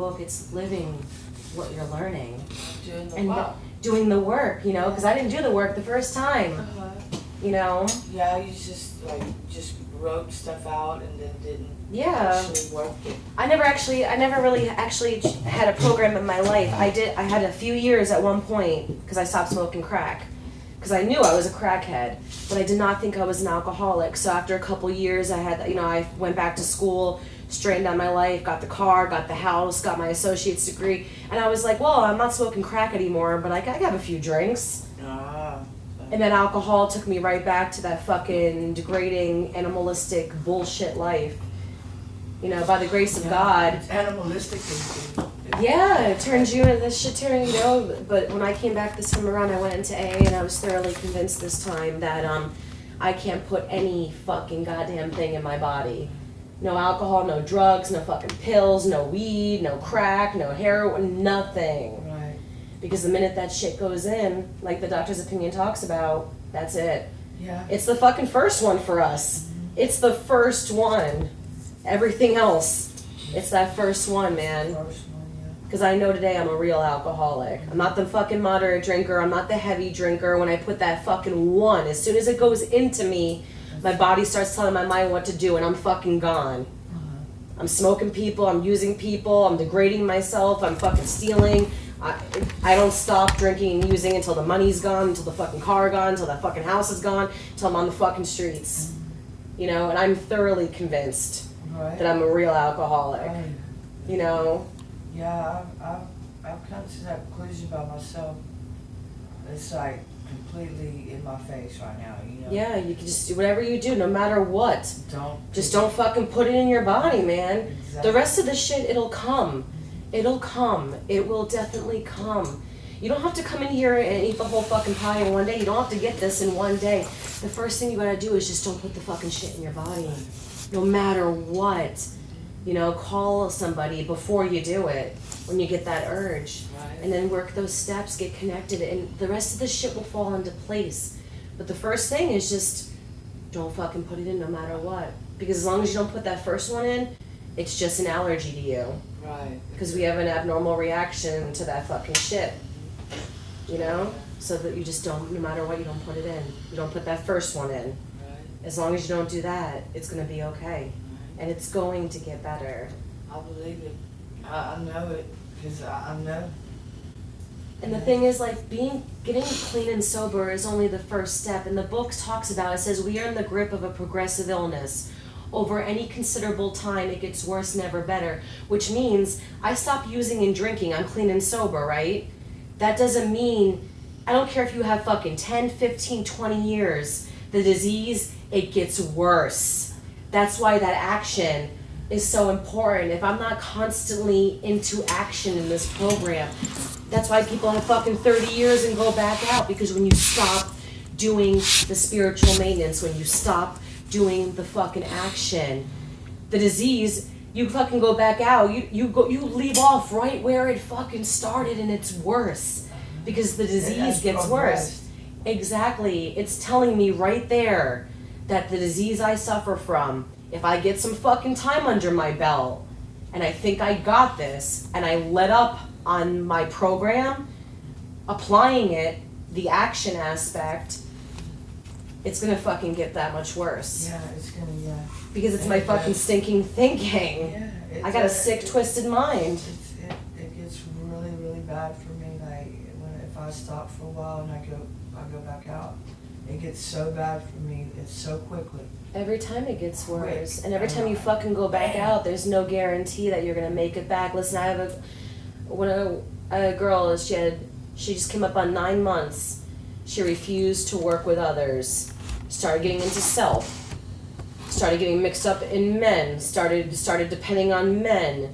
book, it's living what you're learning. Doing the and work. Doing the work, you know, because I didn't do the work the first time, you know? Yeah, you just just wrote stuff out and then didn't actually work it. I never really actually had a program in my life. I had a few years at one point, because I stopped smoking crack. Because I knew I was a crackhead, but I did not think I was an alcoholic. So after a couple years, I went back to school, straightened out my life, got the car, got the house, got my associate's degree, and I was like, well, I'm not smoking crack anymore, but I have a few drinks. And then alcohol took me right back to that fucking degrading, animalistic bullshit life. You know, by the grace of God. It's animalistic thinking. Yeah, it turns you into this shit turn, you know. But when I came back this time around, I went into AA and I was thoroughly convinced this time that I can't put any fucking goddamn thing in my body. No alcohol, no drugs, no fucking pills, no weed, no crack, no heroin, nothing. Right. Because the minute that shit goes in, like the doctor's opinion talks about, that's it. Yeah. It's the fucking first one for us. It's the first one. Everything else, it's that first one, man. Because I know today I'm a real alcoholic. I'm not the fucking moderate drinker. I'm not the heavy drinker. When I put that fucking one, as soon as it goes into me, my body starts telling my mind what to do, and I'm fucking gone. I'm smoking people. I'm using people. I'm degrading myself. I'm fucking stealing. I don't stop drinking and using until the money's gone, until the fucking car gone, until that fucking house is gone, until I'm on the fucking streets. You know, and I'm thoroughly convinced that I'm a real alcoholic. You know? Yeah, I've come to that conclusion by myself. It's like completely in my face right now, you know? Yeah, you can just do whatever you do, no matter what. Just don't fucking put it in your body, man. Exactly. The rest of the shit, it'll come. It'll come. It will definitely come. You don't have to come in here and eat the whole fucking pie in one day. You don't have to get this in one day. The first thing you gotta do is just don't put the fucking shit in your body. No matter what. You know, call somebody before you do it, when you get that urge. Right. And then work those steps, get connected, and the rest of the shit will fall into place. But the first thing is just, don't fucking put it in no matter what. Because as long as you don't put that first one in, it's just an allergy to you. Right. Because we have an abnormal reaction to that fucking shit. You know? So that you just don't, no matter what, you don't put it in. You don't put that first one in. Right. As long as you don't do that, it's going to be okay. And it's going to get better. I believe it. I know it. Because I know. And the thing is, like, getting clean and sober is only the first step. And the book talks about, it says, we are in the grip of a progressive illness. Over any considerable time, it gets worse, never better. Which means, I stop using and drinking, I'm clean and sober, right? That doesn't mean, I don't care if you have fucking 10, 15, 20 years, the disease, it gets worse. That's why that action is so important. If I'm not constantly into action in this program, that's why people have fucking 30 years and go back out, because when you stop doing the spiritual maintenance, when you stop doing the fucking action, the disease, you fucking go back out, you leave off right where it fucking started, and it's worse because the disease gets worse. Exactly. It's telling me right there that the disease I suffer from, if I get some fucking time under my belt and I think I got this and I let up on my program, applying it, the action aspect, it's gonna fucking get that much worse. Yeah, it's gonna, yeah. Because it's my fucking stinking thinking. Yeah. I got a sick, twisted mind. It gets really, really bad for me. Like, if I stop for a while and I go back out, it gets so bad for me. It's so quickly. Every time it gets worse. And every time you fucking go back out, there's no guarantee that you're gonna make it back. Listen, I have a girl, she just came up on 9 months. She refused to work with others, started getting into self, started getting mixed up in men, started depending on men,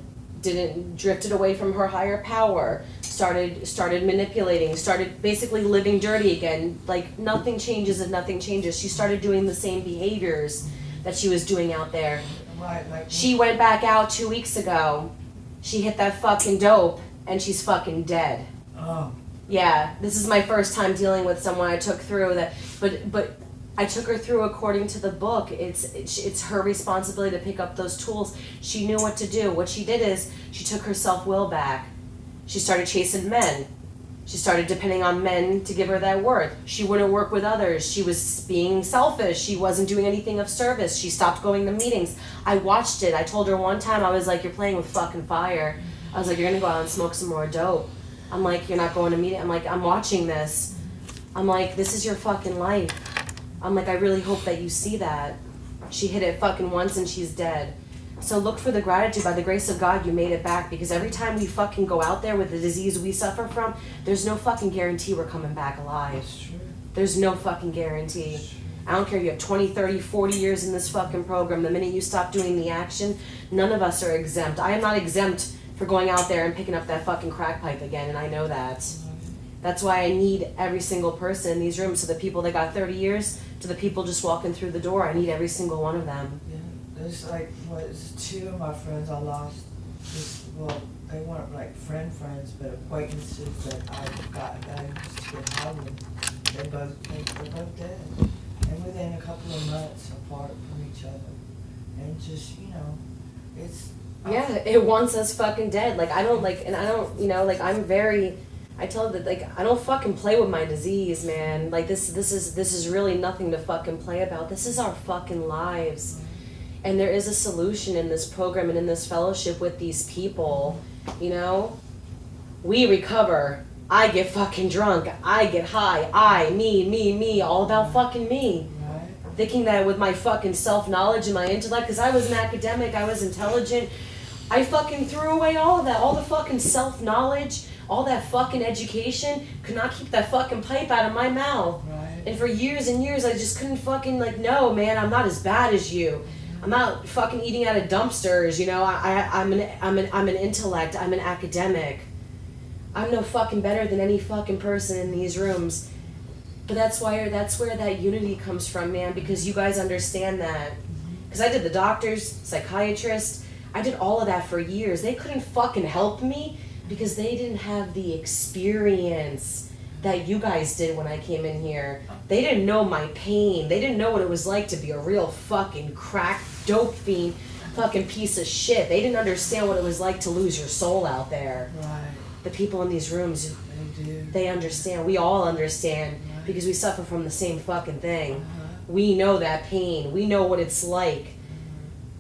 drifted away from her higher power, started manipulating, started basically living dirty again. Like, nothing changes if nothing changes. She started doing the same behaviors that she was doing out there. Right, like she went back out 2 weeks ago. She hit that fucking dope, and she's fucking dead. Oh. Yeah, this is my first time dealing with someone I took through that, but I took her through according to the book. It's her responsibility to pick up those tools. She knew what to do. What she did is she took her self-will back. She started chasing men. She started depending on men to give her that worth. She wouldn't work with others. She was being selfish. She wasn't doing anything of service. She stopped going to meetings. I watched it. I told her one time, I was like, you're playing with fucking fire. I was like, you're gonna go out and smoke some more dope. I'm like, you're not going to meeting. I'm like, I'm watching this. I'm like, this is your fucking life. I'm like, I really hope that you see that. She hit it fucking once and she's dead. So look for the gratitude. By the grace of God, you made it back, because every time we fucking go out there with the disease we suffer from, there's no fucking guarantee we're coming back alive. That's true. There's no fucking guarantee. I don't care if you have 20, 30, 40 years in this fucking program. The minute you stop doing the action, none of us are exempt. I am not exempt for going out there and picking up that fucking crack pipe again, and I know that. That's why I need every single person in these rooms. So the people that got 30 years to the people just walking through the door, I need every single one of them. Yeah, there's like, two of my friends I lost. Well, they weren't like friends, but acquaintances that I used to get high with. They're both dead. And within a couple of months apart from each other. And just, it's... Yeah, it wants us fucking dead. Like, I don't, like, and I don't, I'm very... I tell them that, like, I don't fucking play with my disease, man. Like, this is really nothing to fucking play about. This is our fucking lives. And there is a solution in this program and in this fellowship with these people, We recover. I get fucking drunk. I get high. Me, all about fucking me. Right. Thinking that with my fucking self-knowledge and my intellect, because I was an academic, I was intelligent, I fucking threw away all of that, all the fucking self-knowledge, all that fucking education, could not keep that fucking pipe out of my mouth. Right. And for years and years, I just couldn't fucking, no, man, I'm not as bad as you. I'm not fucking eating out of dumpsters, I'm an intellect, I'm an academic. I'm no fucking better than any fucking person in these rooms. But that's where that unity comes from, man, because you guys understand that. Because I did the doctors, psychiatrists, I did all of that for years. They couldn't fucking help me because they didn't have the experience that you guys did when I came in here. They didn't know my pain. They didn't know what it was like to be a real fucking crack dope fiend fucking piece of shit. They didn't understand what it was like to lose your soul out there. Right. The people in these rooms, They do. they understand. We all understand because we suffer from the same fucking thing. Uh-huh. We know that pain. We know what it's like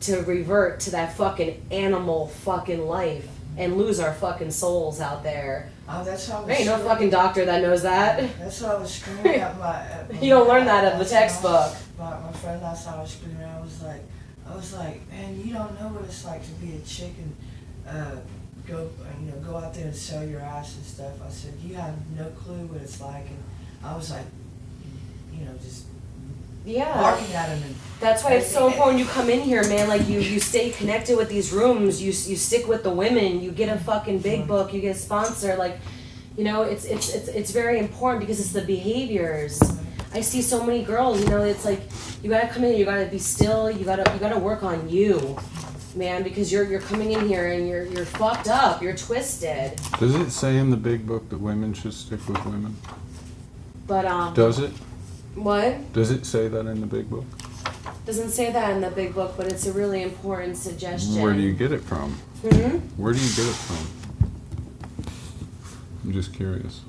to revert to that fucking animal fucking life and lose our fucking souls out there. Oh, that's how I was There ain't no screaming. fucking doctor that knows that. That's what I was screaming at my... You don't learn that in the textbook. My friend last time I was screaming, I was like, man, you don't know what it's like to be a chick and go out there and sell your ass and stuff. I said, you have no clue what it's like. And I was like, just barking at him. And That's why it's so important you come in here, man. Like, you stay connected with these rooms. You stick with the women. You get a fucking big book. You get a sponsor. Like, it's very important because it's the behaviors. I see so many girls, it's like, you gotta come in, you gotta be still, you gotta work on you, man, because you're coming in here and you're fucked up, you're twisted. Does it say in the big book that women should stick with women? But Does it? What? Does it say that in the big book? Doesn't say that in the big book, but it's a really important suggestion. Where do you get it from? Where do you get it from? I'm just curious.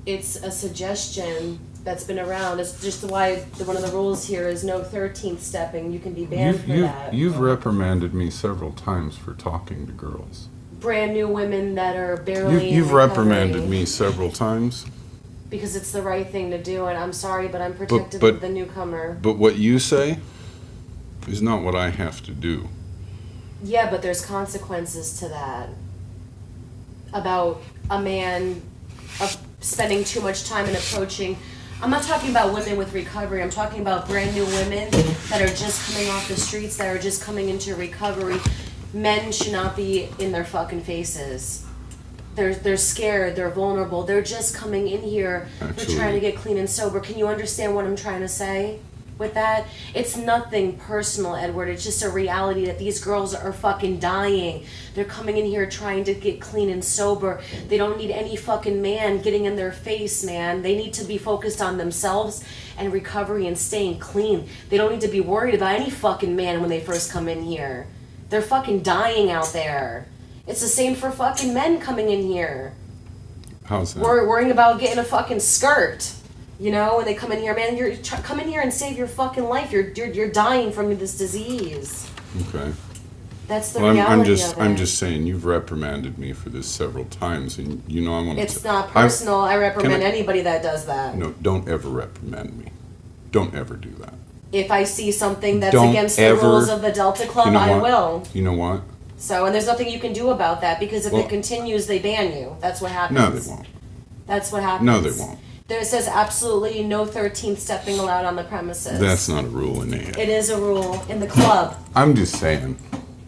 It's a suggestion that's been around. It's just why one of the rules here is no 13th stepping. You can be banned for that. You've reprimanded me several times for talking to girls. Brand new women that are barely in You've recovery. reprimanded me several times. Because it's the right thing to do, and I'm sorry, but I'm protective of the newcomer. But what you say is not what I have to do. Yeah, but there's consequences to that. About a man spending too much time and approaching. I'm not talking about women with recovery. I'm talking about brand new women that are just coming off the streets, that are just coming into recovery. Men should not be in their fucking faces. They're scared, they're vulnerable, they're just coming in here, Absolutely. they're trying to get clean and sober. Can you understand what I'm trying to say? with that? It's nothing personal, Edward. It's just a reality that these girls are fucking dying. They're coming in here trying to get clean and sober. They don't need any fucking man getting in their face, man. They need to be focused on themselves and recovery and staying clean. They don't need to be worried about any fucking man when they first come in here. They're fucking dying out there. It's the same for fucking men coming in here. How's that? Worrying about getting a fucking skirt. You know, when they come in here, man, come in here and save your fucking life. You're dying from this disease. Okay. That's the Well, reality of it. I'm just saying, you've reprimanded me for this several times, and you know I want to. It's not personal. I reprimand anybody that does that. No, don't ever reprimand me. Don't ever do that. If I see something that's Don't against the ever- rules of the Delta Club, You know I what? will. You know what? So, and there's nothing you can do about that because if Well- it continues, they ban you. That's what happens. No, they won't. That's what happens. No, they won't. There says absolutely no 13th stepping allowed on the premises. That's not a rule in there. It is a rule in the club. I'm just saying.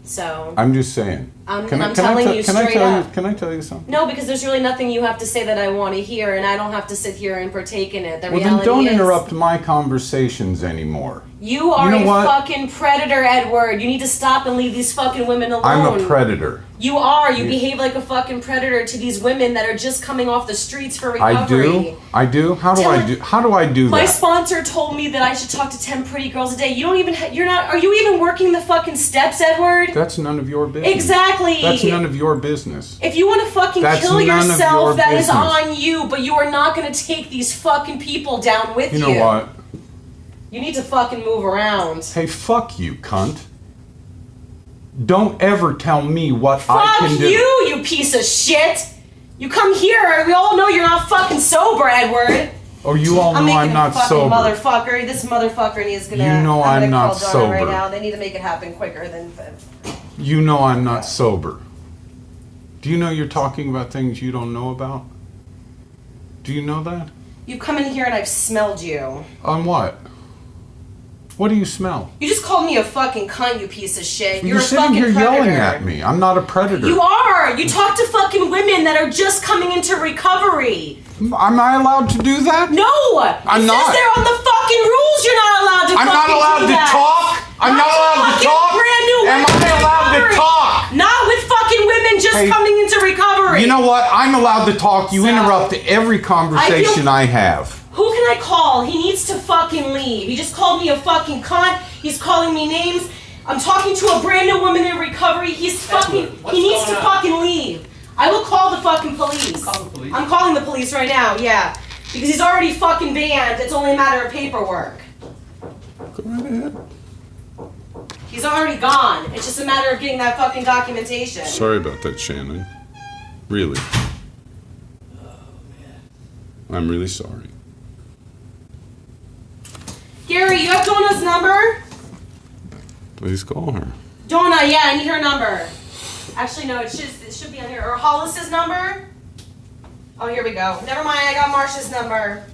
So. I'm just saying. I'm Can I telling you can I straight tell up. you? Can I tell you something? No, because there's really nothing you have to say that I want to hear, and I don't have to sit here and partake in it. The Well, then reality don't is, interrupt my conversations anymore. You are You know a what? fucking predator, Edward. You need to stop and leave these fucking women alone. I'm a predator. You are. You behave like a fucking predator to these women that are just coming off the streets for recovery. I do. I do. How do Tell I it- do? How do I do My that? sponsor told me that I should talk to 10 pretty girls a day. You don't even. You're not. Are you even working the fucking steps, Edward? That's none of your business. Exactly. That's none of your business. If you want to fucking That's kill none of yourself, your that is business. on you. But you are not going to take these fucking people down with you. You know what? You need to fucking move around. Hey, fuck you, cunt. Don't ever tell me what I Fuck can do. you piece of shit! You come here, we all know you're not fucking sober, Edward. Oh, you all know making I'm a not fucking sober. Motherfucker. This motherfucker is gonna. You know I'm gonna not call Donna sober. right now. They need to make it happen quicker than. You know I'm not sober. Do you know you're talking about things you don't know about? Do you know that? You've come in here and I've smelled you. On what? What do you smell? You just called me a fucking cunt, you piece of shit. You're a sitting fucking here predator. yelling at me. I'm not a predator. You are. You talk to fucking women that are just coming into recovery. Am I allowed to do that? No! I'm it not. says there on the fucking rules you're not allowed to I'm not fucking allowed do to that. talk. I'm not allowed to fucking talk. Brand new Am women I in allowed to recovery. talk? Not with fucking women just Hey, coming into recovery. You know what? I'm allowed to talk. You So, interrupt every conversation I have. Who can I call? He needs to fucking leave. He just called me a fucking cunt. He's calling me names. I'm talking to a brand new woman in recovery. He's fucking. what's He needs going to on? fucking leave. I will call the fucking police. Call the police. I'm calling the police right now. Yeah, because he's already fucking banned. It's only a matter of paperwork. Go right ahead. He's already gone. It's just a matter of getting that fucking documentation. Sorry about that, Shannon. Really. I'm really sorry. Gary, you have Donna's number? Please call her. Donna, yeah, I need her number. Actually, no, it should be on here. Or Hollis's number? Oh, here we go. Never mind, I got Marsha's number.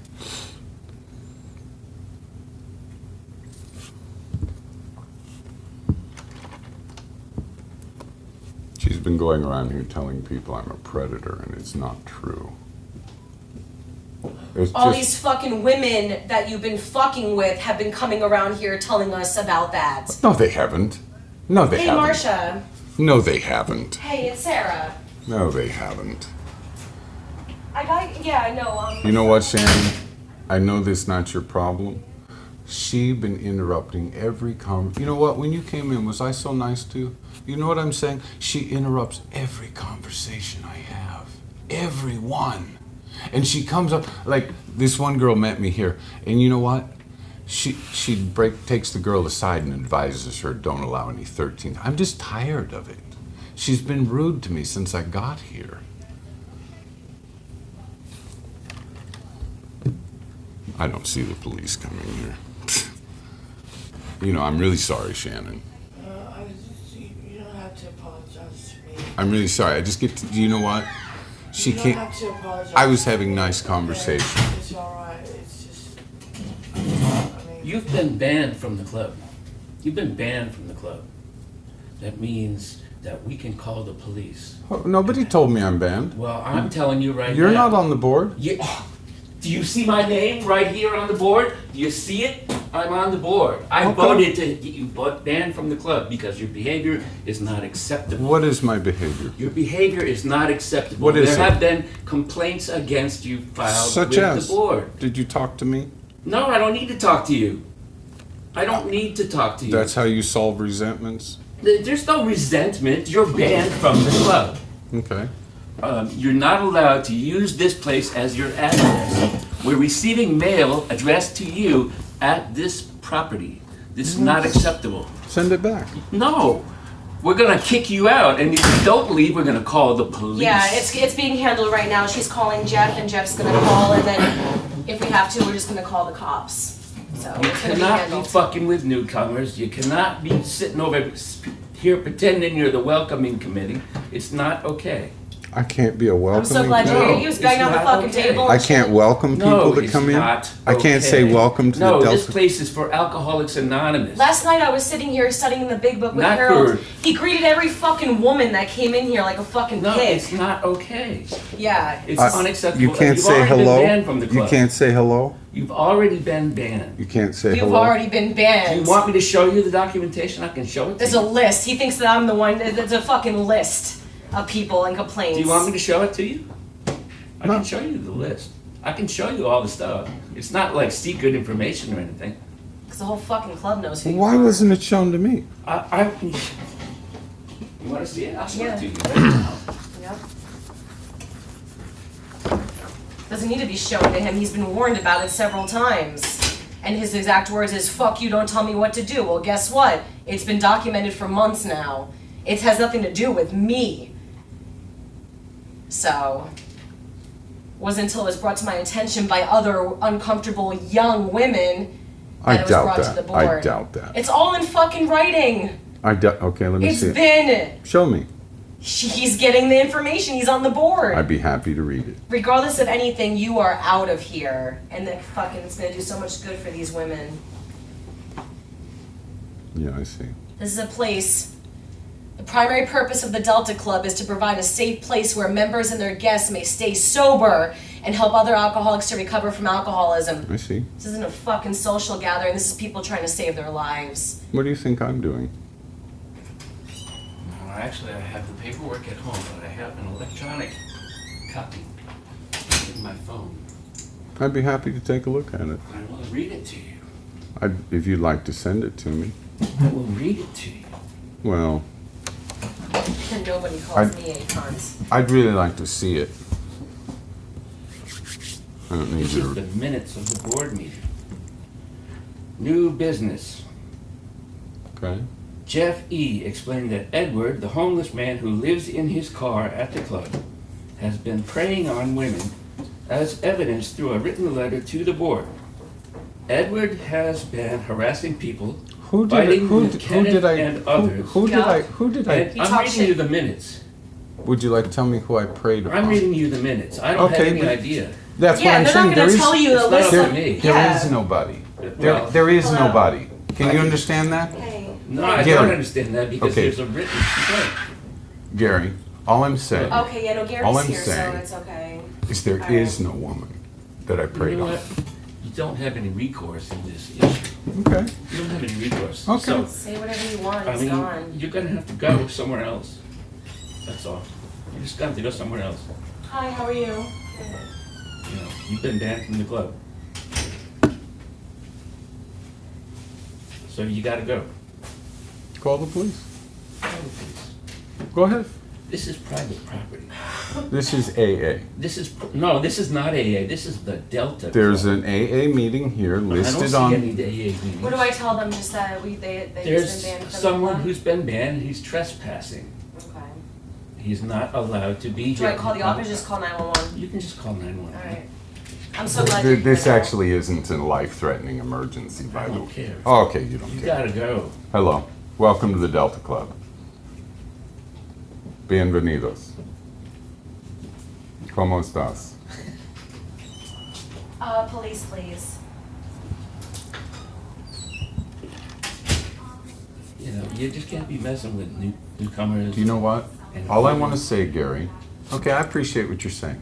She's been going around here telling people I'm a predator, and it's not true. It's All just, these fucking women that you've been fucking with have been coming around here telling us about that. No, they haven't. No, they Hey, haven't. Marsha. No, they haven't. Hey, it's Sarah. No, they haven't. Yeah, I know. You know what, Shannon? I know this is not your problem. She been interrupting every You know what? When you came in, was I so nice to you? You know what I'm saying? She interrupts every conversation I have. Every one. And she comes up, like, this one girl met me here, and you know what? She takes the girl aside and advises her, don't allow any 13th. I'm just tired of it. She's been rude to me since I got here. I don't see the police coming here. You know, I'm really sorry, Shannon. You don't have to apologize to me. I'm really sorry. I just get to, you know what? She You don't can't. have to apologize. I was having nice conversation. It's alright. It's just. I mean, You've been banned from the club. You've been banned from the club. That means that we can call the police. Oh, nobody told me I'm banned. Well, I'm telling you right You're now. not on the board. Do you see my name right here on the board? Do you see it? I'm on the board. I Okay. voted to get you banned from the club because your behavior is not acceptable. What is my behavior? Your behavior is not acceptable. What is there it? have been complaints against you filed Such with as? the board. Did you talk to me? No, I don't need to talk to you. I don't need to talk to you. That's how you solve resentments? There's no resentment. You're banned from the club. Okay. You're not allowed to use this place as your address. We're receiving mail addressed to you at this property. This is not acceptable. Send it back. No, we're gonna kick you out, and if you don't leave, we're gonna call the police. Yeah, it's being handled right now. She's calling Jeff, and Jeff's gonna call, and then if we have to, we're just gonna call the cops. So You it's gonna be cannot be handled. fucking with newcomers. You cannot be sitting over here pretending you're the welcoming committee. It's not okay. I can't be a I'm welcoming. so glad you're No, here. He was banging on the it's not fucking okay. table. I and can't shit. welcome people No, to it's come in. not I can't say okay. welcome to No, the this Delta. place is for Alcoholics Anonymous. Last night I was sitting here studying the big book with Not Harold. for- He greeted every fucking woman that came in here like a fucking No, pig. it's not okay. Yeah. It's I- unacceptable. You can't You've say already hello. Been banned from the You club. can't say hello. You've already been banned. You can't say You've hello. already been Do banned. you want me to show you the documentation? I can show it to There's you. a list. He thinks that I'm the one. There's a fucking list of people and complaints. Do you want me to show it to you? I No. can show you the list. I can show you all the stuff. It's not like secret information or anything. Because the whole fucking club knows who you Why are. wasn't it shown to me? You want to see it? I'll show Yeah. it to you right now. Yep. Doesn't need to be shown to him. He's been warned about it several times. And his exact words is, "Fuck you, don't tell me what to do." Well, guess what? It's been documented for months now. It has nothing to do with me. So, wasn't until it was brought to my attention by other uncomfortable young women I that it was doubt brought that. to the board. I doubt that. It's all in fucking writing. Okay, let me It's see it. been. Show me. He's getting the information. He's on the board. I'd be happy to read it. Regardless of anything, you are out of here. And then fucking it's gonna do so much good for these women. Yeah, I see. This is a place. The primary purpose of the Delta Club is to provide a safe place where members and their guests may stay sober and help other alcoholics to recover from alcoholism. I see. This isn't a fucking social gathering. This is people trying to save their lives. What do you think I'm doing? No, actually, I have the paperwork at home, but I have an electronic copy in my phone. I'd be happy to take a look at it. I will read it to you. If you'd like to send it to me. I will read it to you. Well, And nobody calls me a cunt. I'd really like to see it. I don't need This you is the to. minutes of the board meeting. New business. Okay. Jeff E. explained that Edward, the homeless man who lives in his car at the club, has been preying on women, as evidenced through a written letter to the board. Edward has been harassing people, Who did fighting who, with who Kenneth did I and others. who did Yeah. I who did I And He I'm talked reading shit. you the minutes. would you like to tell me who I prayed upon? I'm reading you the minutes. I don't have Okay, any but- idea. That's Yeah, what I'm they're saying. not gonna tell you the it's not list up there, of. to me. there Yeah. is nobody. Well, There is Hello. nobody. Can you understand that? Hey. No, I Gary. don't understand that because Okay. there's a written complaint. Gary, all I'm saying Okay, yeah, no, Gary's All I'm here, saying- so it's okay. is there All is right. no woman that I You prayed know on. what? You don't have any recourse in this issue. Okay. You don't have any recourse. Okay. So, Say whatever you want, I it's mean, gone. you're gonna have to go somewhere else. That's all. You just got to go somewhere else. Hi, how are you? You know, you've been banned from the club. So you gotta go. Call the police. Go, please. Go ahead. This is private property. This is AA. This is not AA. This is the Delta. There's Club. an AA meeting here I don't listed see on. any AA meetings. What do I tell them? Just that they've There's just been banned from someone the club? who's been banned and he's trespassing. Okay. He's not allowed to be Do here. I call the office? Just call 911. You can just call 911. All right. I'm so glad you're This here now. actually isn't a life-threatening emergency, by I the don't way. care. Oh, okay, you don't You care. gotta go. Hello. Welcome to the Delta Club. Bienvenidos. ¿Cómo estás? Police, please. You know, you just can't be messing with newcomers. Do you know what? And All I want to say, Gary, okay, I appreciate what you're saying.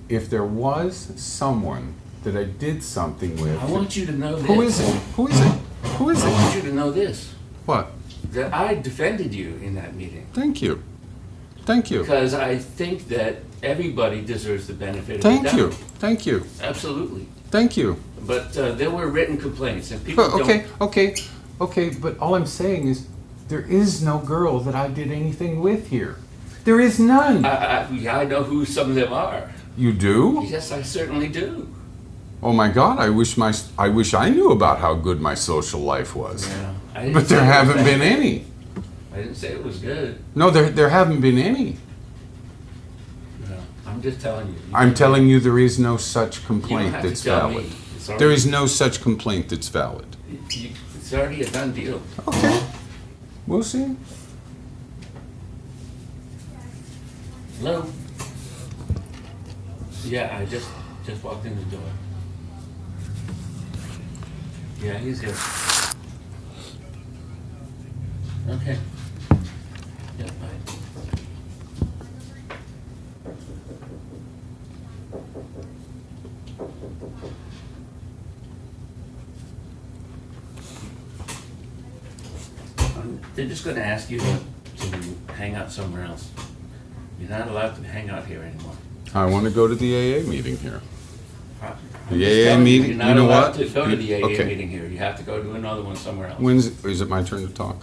If there was someone that I did something with. I want you to know this. Who is it? Who is it? Who is I it? want you to know this, What? that I defended you in that meeting. Thank you. Thank you. Because I think that everybody deserves the benefit of the doubt. Thank you. Thank you. Absolutely. Thank you. But there were written complaints, and people But okay, but all I'm saying is there is no girl that I did anything with here. There is none. I know who some of them are. You do? Yes, I certainly do. Oh my God, I wish I knew about how good my social life was. Yeah. I didn't But say there it was haven't bad. been any. I didn't say it was good. No, there haven't been any. No, I'm just telling you. I'm telling you there is no such You don't complaint have to that's tell valid. me. It's already, There is no such complaint that's valid. It's already a done deal. Okay. We'll see. Hello? Yeah, I just walked in the door. Yeah, he's here. Okay. Yeah, bye. They're just gonna ask you to hang out somewhere else. You're not allowed to hang out here anymore. I want to go to the AA meeting here. I'm The just AA telling meeting, You're you not know allowed what? to go to the AA Okay. meeting here. You have to go to another one somewhere else. Is it my turn to talk?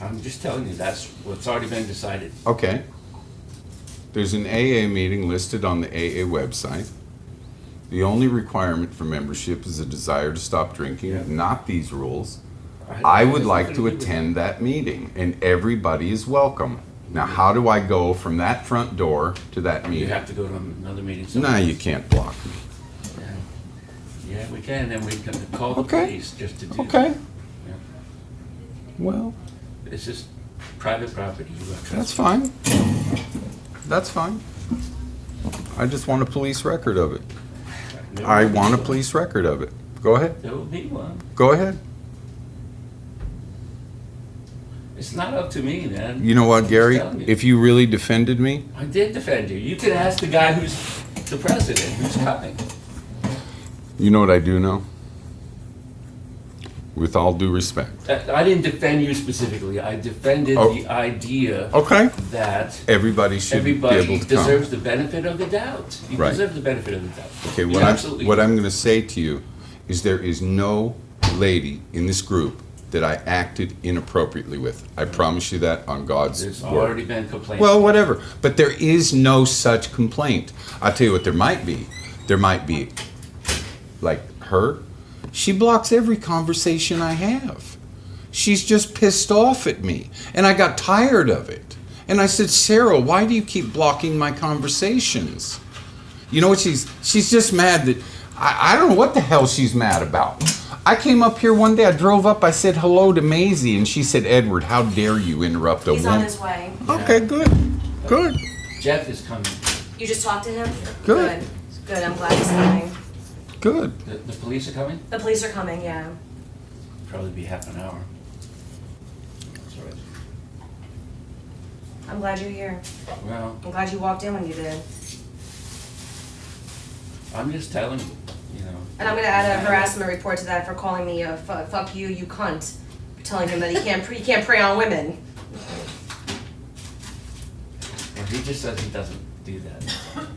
I'm just telling you, that's what's already been decided. Okay. There's an AA meeting listed on the AA website. The only requirement for membership is a desire to stop drinking, Yeah. not these rules. I would like to attend. attend that meeting, and everybody is welcome. Now, how do I go from that front door to that You meeting? have to go to another meeting Nah, somewhere. you can't block me. Yeah, we can, and we can call the Okay. police just to do. Okay. Yeah. Well, This is private property. You have to- that's fine. That's fine. I just want a police record of it. There I will be want a one. police record of it. Go ahead. There will be one. Go ahead. It's not up to me, man. You know what, Gary? telling you. If you really defended me, I did defend you. You could ask the guy who's the president, who's coming. you know what I do know? With all due respect. I didn't defend you specifically. I defended Oh. the idea Okay. that Everybody should be everybody able to come. deserves the benefit of the doubt. You Right. deserve the benefit of the doubt. Okay, You're absolutely what I'm going to say to you is there is no lady in this group that I acted inappropriately with. I promise you that on God's There's word. already been complaints. Well, whatever. But there is no such complaint. I'll tell you what there might be. There might be, like her, she blocks every conversation I have. She's just pissed off at me. And I got tired of it. And I said, Sarah, why do you keep blocking my conversations? You know what she's just mad that, I don't know what the hell she's mad about. I came up here one day, I drove up, I said hello to Maisie, and she said, Edward, how dare you interrupt a He's on woman? his way. Okay, good. Good. Jeff is coming. You just talked to him? Good. Good, I'm glad he's coming. Good. The police are coming? The police are coming, yeah. Probably be half an hour. That's all right. I'm glad you're here. Well, I'm glad you walked in when you did. I'm just telling you, you know. And I'm gonna add a harassment report to that for calling me a fuck you, you cunt. Telling him that he can't prey on women. Well, he just says he doesn't do that.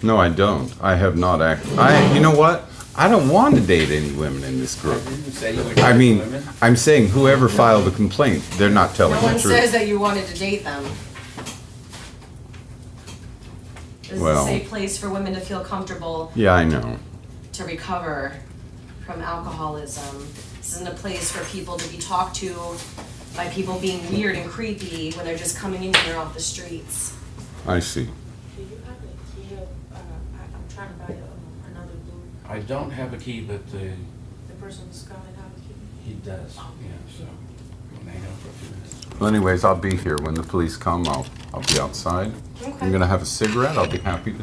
No, I don't. I have not acted. You know what? I don't want to date any women in this I group. didn't say you were I dating mean, women. I'm saying whoever filed the complaint, they're not telling No the one truth. says that you wanted to date them. This is a Well. safe place for women to feel comfortable Yeah, I know. to recover from alcoholism. This isn't a place for people to be talked to by people being weird and creepy when they're just coming in here off the streets. I see. Do you have a key of, I'm trying to buy another blue, I don't have a key, but the person who's coming have a key? he does, yeah, so I'm gonna hang out for a few minutes. Well, anyways, I'll be here when the police come. I'll be outside. Okay. I'm gonna have a cigarette. I'll be happy to